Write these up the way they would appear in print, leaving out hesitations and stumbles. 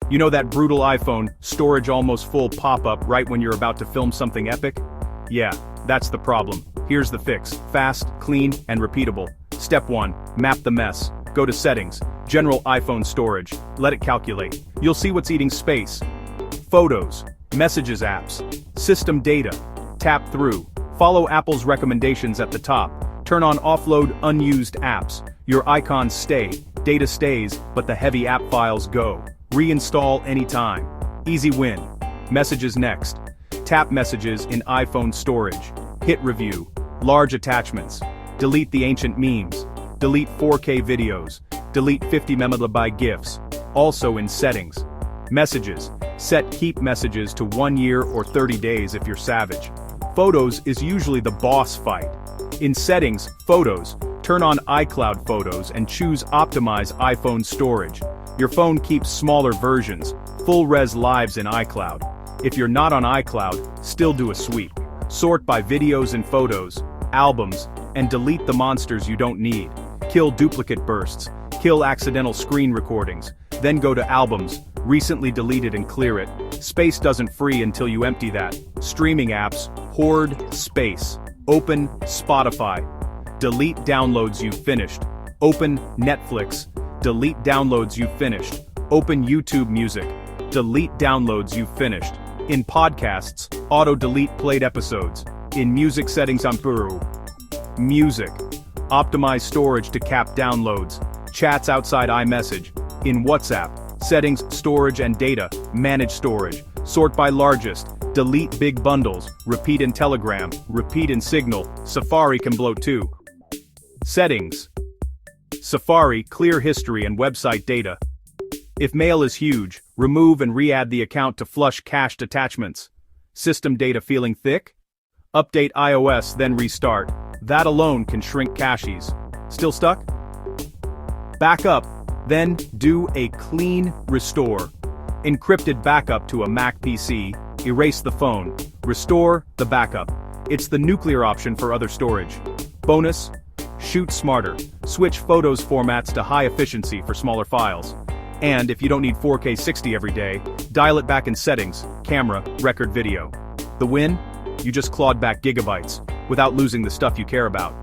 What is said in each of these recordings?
You know that brutal iPhone storage almost full pop-up right when you're about to film something epic? Yeah, that's the problem. Here's the fix: fast, clean, and repeatable. Step 1. Map the mess. Go to Settings, General iPhone Storage. Let it calculate. You'll see what's eating space. Photos, Messages apps, System data. Tap through. Follow Apple's recommendations at the top. Turn on Offload unused apps. Your icons stay, data stays, but the heavy app files go. Reinstall anytime. Easy win. Messages next. Tap Messages in iPhone Storage. Hit Review. Large attachments. Delete the ancient memes. Delete 4K videos. Delete 50 MB GIFs. Also in Settings. Messages. Set Keep Messages to 1 year or 30 days if you're savage. Photos is usually the boss fight. In Settings, Photos, turn on iCloud Photos and choose Optimize iPhone Storage. Your phone keeps smaller versions. Full-res lives in iCloud. If you're not on iCloud, still do a sweep. Sort by videos and photos, albums, and delete the monsters you don't need. Kill duplicate bursts. Kill accidental screen recordings. Then go to Albums, recently deleted, and clear it. Space doesn't free until you empty that. Streaming apps, hoard space. Open Spotify. Delete downloads you've finished. Open Netflix. Delete downloads you've finished. Open YouTube Music. Delete downloads you've finished. In podcasts, auto-delete played episodes. In music settings on Music. Optimize storage to cap downloads. Chats outside iMessage. In WhatsApp, settings, storage and data, manage storage. Sort by largest. Delete big bundles. Repeat in Telegram. Repeat in Signal. Safari can bloat too. Settings. Safari, clear history and website data. If mail is huge, remove and re-add the account to flush cached attachments. System data feeling thick? Update iOS then restart. That alone can shrink caches. Still stuck? Back up, then do a clean restore. Encrypted backup to a Mac PC, erase the phone, restore the backup. It's the nuclear option for other storage. Bonus: shoot smarter. Switch photos formats to high efficiency for smaller files. And if you don't need 4K 60 every day, dial it back in Settings, Camera, Record Video. The win? You just clawed back gigabytes, without losing the stuff you care about.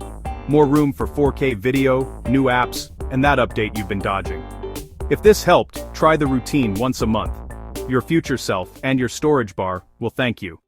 More room for 4K video, new apps, and that update you've been dodging. If this helped, try the routine once a month. Your future self and your storage bar will thank you.